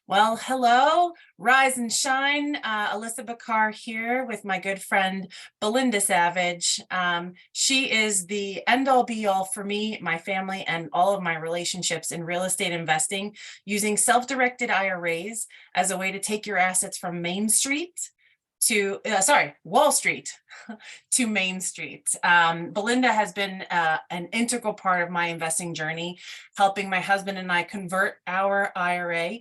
Well, hello, rise and shine. Alissa Bakar here with my good friend Belinda Savage. She is the end all be all for me, my family, and all of my relationships in real estate investing, using self-directed IRAs as a way to take your assets from Main Street to, Wall Street to Main Street. Belinda has been an integral part of my investing journey, helping my husband and I convert our IRA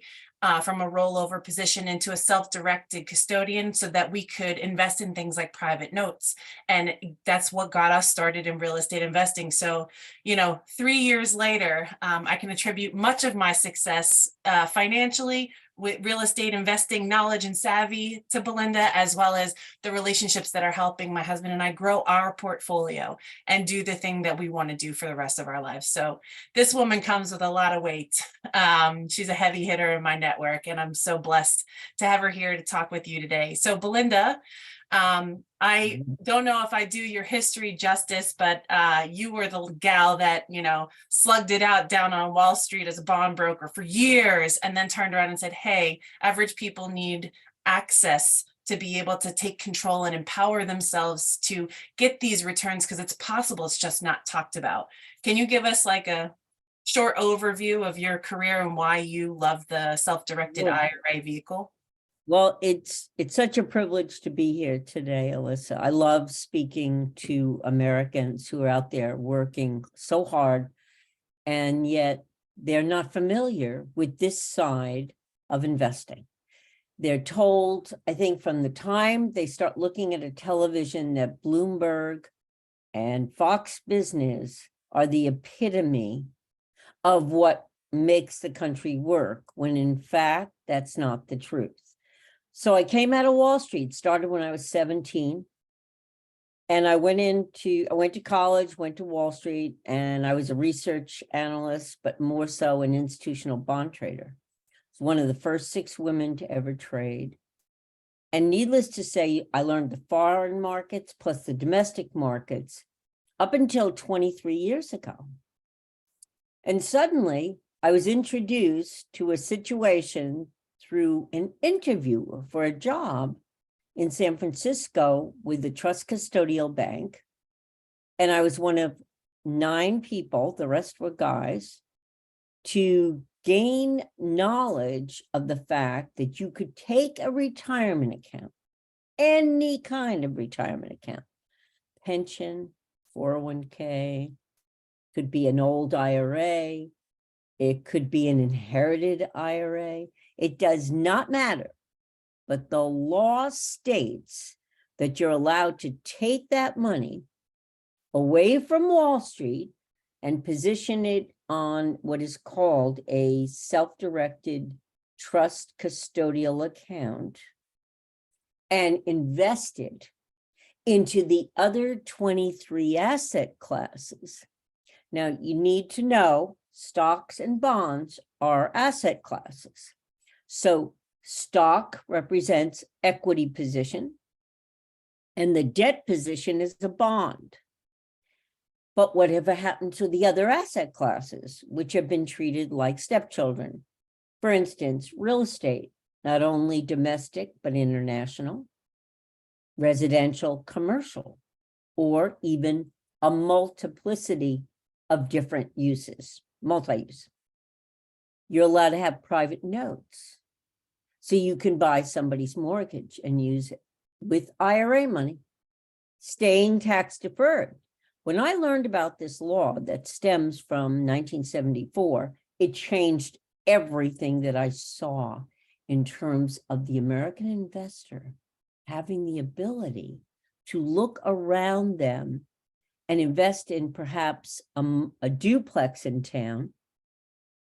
from a rollover position into a self-directed custodian so that we could invest in things like private notes. And that's what got us started in real estate investing. So, 3 years later, I can attribute much of my success financially with real estate investing knowledge and savvy to Belinda, as well as the relationships that are helping my husband and I grow our portfolio and do the thing that we want to do for the rest of our lives. So this woman comes with a lot of weight. She's a heavy hitter in my network, and I'm so blessed to have her here to talk with you today. So Belinda, I don't know if I do your history justice, but you were the gal that, slugged it out down on Wall Street as a bond broker for years, and then turned around and said, hey, average people need access to be able to take control and empower themselves to get these returns because it's possible. It's just not talked about. Can you give us like a short overview of your career and why you love the self-directed IRA vehicle? Well, it's such a privilege to be here today, Alissa. I love speaking to Americans who are out there working so hard, and yet they're not familiar with this side of investing. They're told, I think, from the time they start looking at a television, that Bloomberg and Fox Business are the epitome of what makes the country work, when in fact, that's not the truth. So I came out of Wall Street, started when I was 17. And I went to college, went to Wall Street, and I was a research analyst, but more so an institutional bond trader. I was one of the first 6 women to ever trade. And needless to say, I learned the foreign markets plus the domestic markets up until 23 years ago. And suddenly I was introduced to a situation through an interview for a job in San Francisco with the Trust Custodial Bank. And I was one of 9 people, the rest were guys, to gain knowledge of the fact that you could take a retirement account, any kind of retirement account, pension, 401k, could be an old IRA, it could be an inherited IRA. It does not matter, but the law states that you're allowed to take that money away from Wall Street and position it on what is called a self-directed trust custodial account and invest it into the other 23 asset classes. Now, you need to know stocks and bonds are asset classes. So stock represents equity position, and the debt position is a bond. But whatever happened to the other asset classes, which have been treated like stepchildren? For instance, real estate, not only domestic, but international, residential, commercial, or even a multiplicity of different uses, multi-use. You're allowed to have private notes. So you can buy somebody's mortgage and use it with IRA money, staying tax deferred. When I learned about this law that stems from 1974, it changed everything that I saw in terms of the American investor having the ability to look around them and invest in perhaps a duplex in town,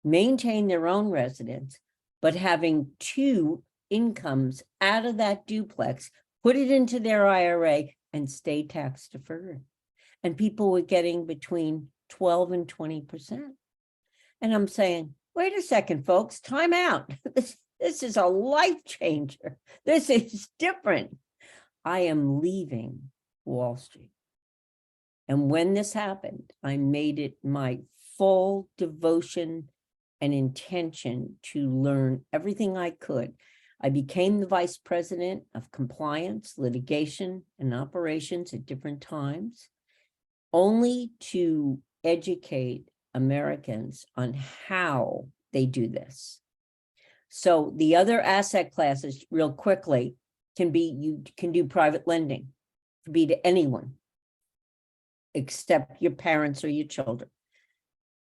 maintain their own residence, but having 2 incomes out of that duplex, put it into their IRA and stay tax deferred. And people were getting between 12 and 20%. And I'm saying, wait a second, folks, time out. This is a life changer. This is different. I am leaving Wall Street. And when this happened, I made it my full devotion an intention to learn everything I could. I became the vice president of compliance, litigation, and operations at different times, only to educate Americans on how they do this. So the other asset classes, real quickly, can be, you can do private lending, it can be to anyone except your parents or your children.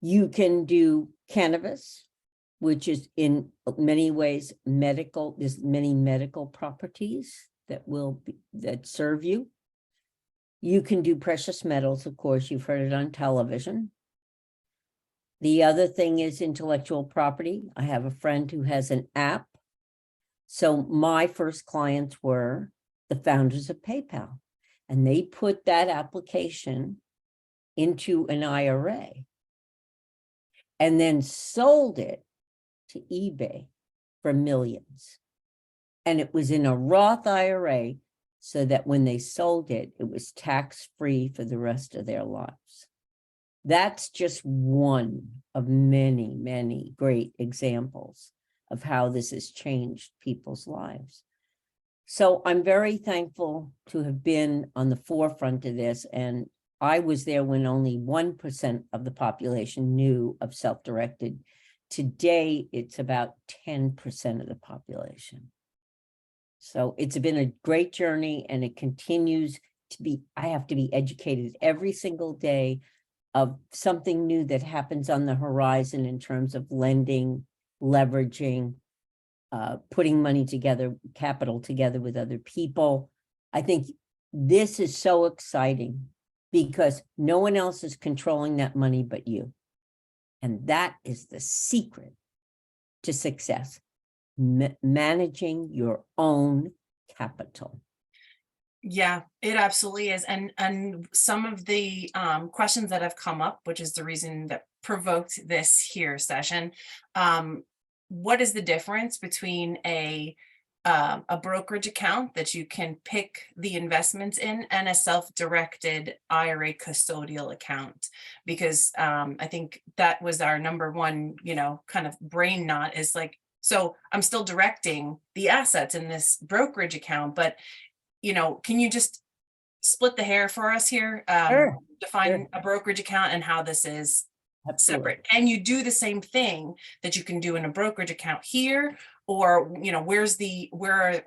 You can do cannabis, which is in many ways medical. There's many medical properties that will be, that serve you. You can do precious metals, of course, you've heard it on television. The other thing is intellectual property. I have a friend who has an app. So my first clients were the founders of PayPal, and they put that application into an IRA and then sold it to eBay for millions. And it was in a Roth IRA, so that when they sold it, it was tax-free for the rest of their lives. That's just one of many, many great examples of how this has changed people's lives. So I'm very thankful to have been on the forefront of this. And I was there when only 1% of the population knew of self-directed. Today, it's about 10% of the population. So it's been a great journey, and it continues to be. I have to be educated every single day of something new that happens on the horizon in terms of lending, leveraging, putting money together, capital together with other people. I think this is so exciting because no one else is controlling that money but you. And that is the secret to success. Managing your own capital. Yeah, it absolutely is. And some of the questions that have come up, which is the reason that provoked this here session, what is the difference between a brokerage account that you can pick the investments in and a self-directed IRA custodial account? Because I think that was our number one, kind of brain knot, is like, so I'm still directing the assets in this brokerage account, but, can you just split the hair for us here? Sure, Define sure. a brokerage account and how this is Absolutely. separate. And you do the same thing that you can do in a brokerage account here, or, where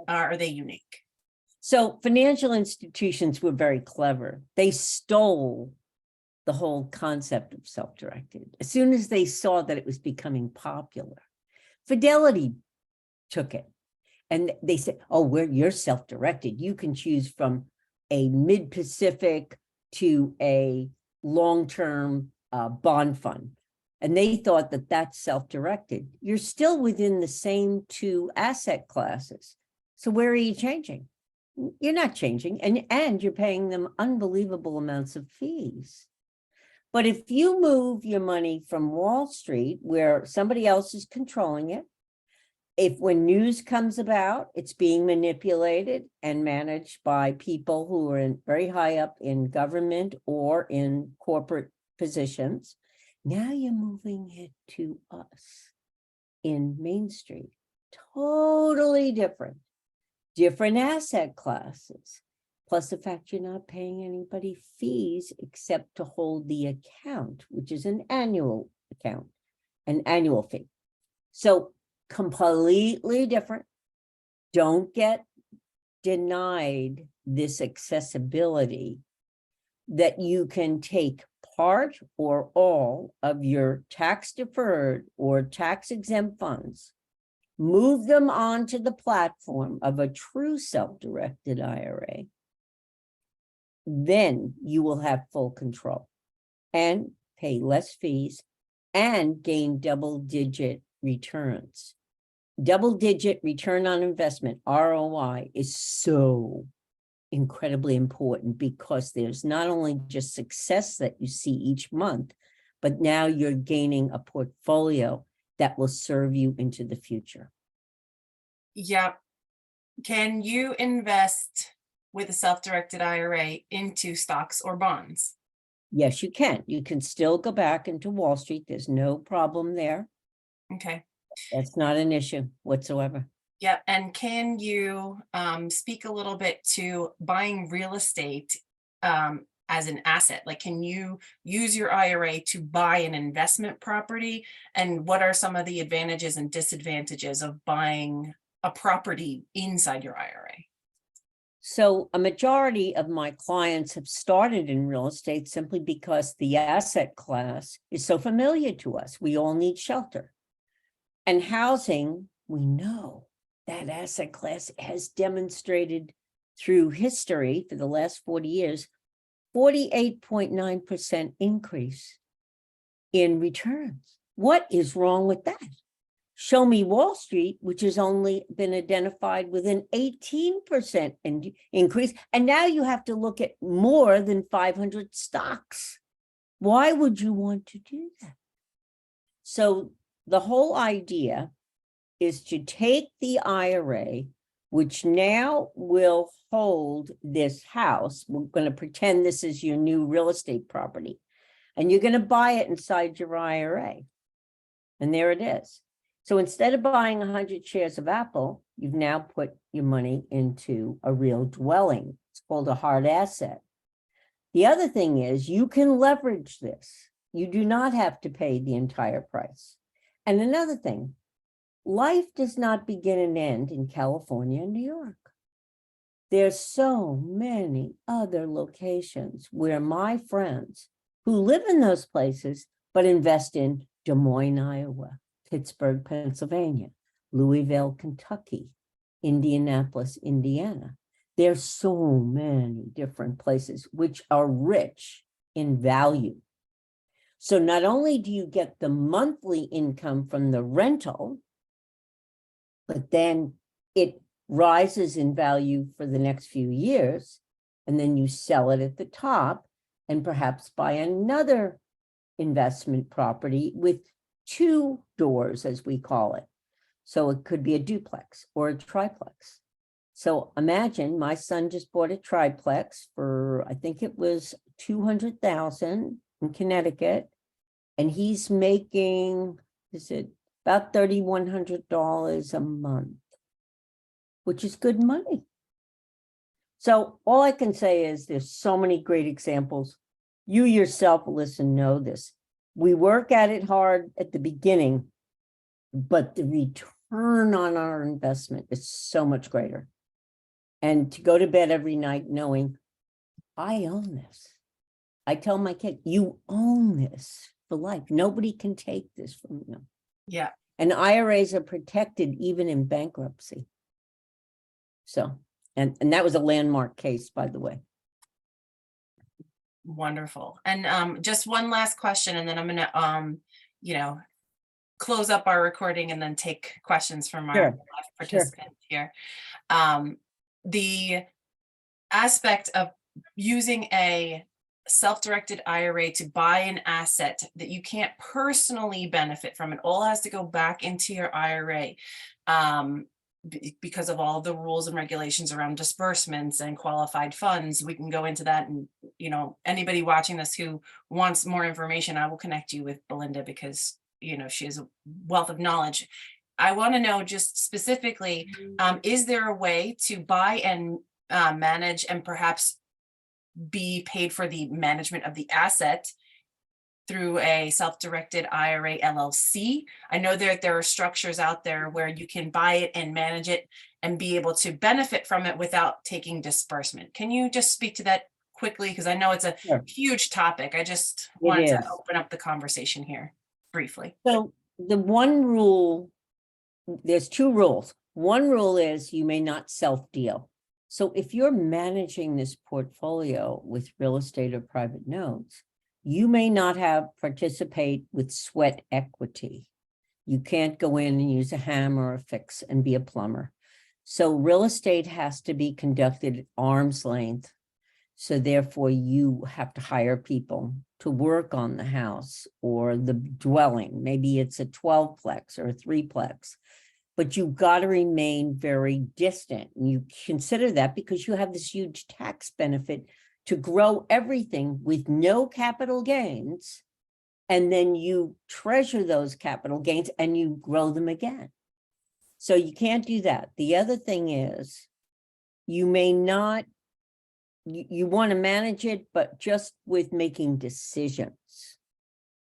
are they unique? So financial institutions were very clever. They stole the whole concept of self-directed. As soon as they saw that it was becoming popular, Fidelity took it and they said, oh, you're self-directed. You can choose from a mid-Pacific to a long-term bond fund. And they thought that that's self-directed. You're still within the same two asset classes. So where are you changing? You're not changing, and you're paying them unbelievable amounts of fees. But if you move your money from Wall Street, where somebody else is controlling it, if when news comes about, it's being manipulated and managed by people who are very high up in government or in corporate positions, now you're moving it to us in Main Street. Totally different asset classes. Plus the fact you're not paying anybody fees except to hold the account, which is an annual account, an annual fee. So completely different. Don't get denied this accessibility that you can take part or all of your tax deferred or tax exempt funds, move them onto the platform of a true self-directed IRA. Then you will have full control and pay less fees and gain double-digit returns. Double-digit return on investment, ROI, is so incredibly important because there's not only just success that you see each month, but now you're gaining a portfolio that will serve you into the future. Yeah. Can you invest with a self-directed IRA into stocks or bonds? Yes, you can. You can still go back into Wall Street. There's no problem there. Okay. That's not an issue whatsoever. Yeah. And can you speak a little bit to buying real estate as an asset? Like, can you use your IRA to buy an investment property? And what are some of the advantages and disadvantages of buying a property inside your IRA? So a majority of my clients have started in real estate simply because the asset class is so familiar to us. We all need shelter. And housing, we know that asset class has demonstrated through history for the last 40 years, 48.9% increase in returns. What is wrong with that? Show me Wall Street, which has only been identified with an 18% increase. And now you have to look at more than 500 stocks. Why would you want to do that? So the whole idea is to take the IRA, which now will hold this house. We're going to pretend this is your new real estate property, and you're going to buy it inside your IRA. And there it is. So instead of buying 100 shares of Apple, you've now put your money into a real dwelling. It's called a hard asset. The other thing is you can leverage this. You do not have to pay the entire price. And another thing, life does not begin and end in California and New York. There's so many other locations where my friends who live in those places, but invest in Des Moines, Iowa, Pittsburgh, Pennsylvania, Louisville, Kentucky, Indianapolis, Indiana. There's so many different places which are rich in value. So not only do you get the monthly income from the rental, but then it rises in value for the next few years, and then you sell it at the top and perhaps buy another investment property with 2 doors, as we call it. So it could be a duplex or a triplex. So imagine my son just bought a triplex for, I think it was $200,000 in Connecticut, and he's making, is it about $3,100 a month, which is good money. So all I can say is there's so many great examples. You yourself, Alissa, know this. We work at it hard at the beginning, but the return on our investment is so much greater. And to go to bed every night knowing, I own this. I tell my kid, you own this for life. Nobody can take this from you. Yeah. And IRAs are protected even in bankruptcy. So, and that was a landmark case, by the way. Wonderful. And just one last question, and then I'm gonna close up our recording and then take questions from our Sure. live participants here. The aspect of using a self-directed IRA to buy an asset that you can't personally benefit from, it all has to go back into your IRA. Because of all the rules and regulations around disbursements and qualified funds. We can go into that, and anybody watching this who wants more information, I will connect you with Belinda, because she has a wealth of knowledge. I want to know just specifically, is there a way to buy and manage and perhaps be paid for the management of the asset through a self-directed IRA LLC? I know there are structures out there where you can buy it and manage it and be able to benefit from it without taking disbursement. Can you just speak to that quickly? Because I know it's a huge topic. I just wanted to open up the conversation here briefly. So the one rule, there's 2 rules. One rule is you may not self-deal. So if you're managing this portfolio with real estate or private notes, you may not participate with sweat equity. You can't go in and use a hammer or a fix and be a plumber. So real estate has to be conducted at arm's length. So therefore you have to hire people to work on the house or the dwelling. Maybe it's a 12-plex or a 3-plex, but you've got to remain very distant. And you consider that because you have this huge tax benefit to grow everything with no capital gains And then you treasure those capital gains and you grow them again. So you can't do that. The other thing is, you may not, you want to manage it, but just with making decisions.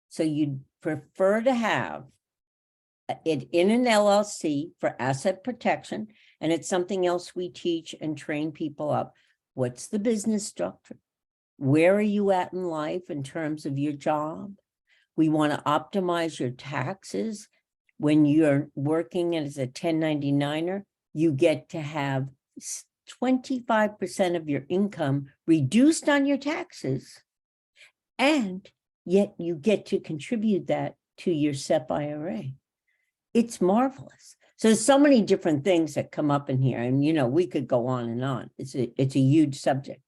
So you'd prefer to have it in an LLC for asset protection, and it's something else we teach and train people up. What's the business structure? Where are you at in life in terms of your job? We want to optimize your taxes. When you're working as a 1099er, you get to have 25% of your income reduced on your taxes, and yet you get to contribute that to your SEP IRA. It's marvelous. So there's so many different things that come up in here, and we could go on and on. It's a huge subject.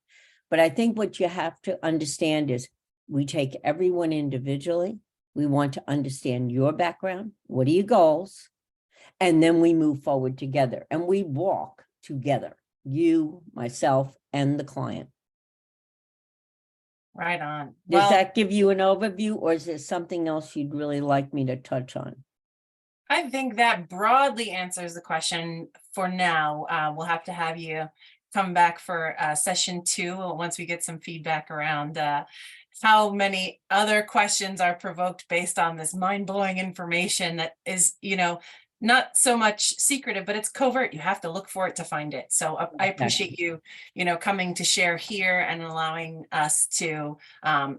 But I think what you have to understand is we take everyone individually. We want to understand your background. What are your goals? And then we move forward together and we walk together, you, myself, and the client. Right on. Does that give you an overview, or is there something else you'd really like me to touch on? I think that broadly answers the question for now. We'll have to have you come back for session 2 once we get some feedback around how many other questions are provoked based on this mind-blowing information that is, not so much secretive, but it's covert. You have to look for it to find it. So I appreciate you, coming to share here and allowing us to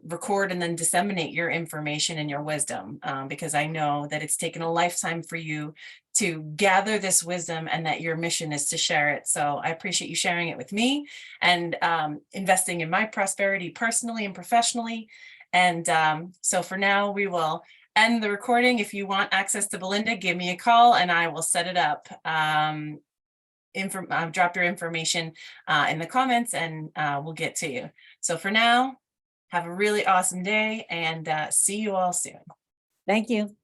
record and then disseminate your information and your wisdom, because I know that it's taken a lifetime for you to gather this wisdom and that your mission is to share it. So I appreciate you sharing it with me and investing in my prosperity personally and professionally. And so for now, we will end the recording. If you want access to Belinda, give me a call and I will set it up. Drop your information in the comments and we'll get to you. So for now, have a really awesome day and see you all soon. Thank you.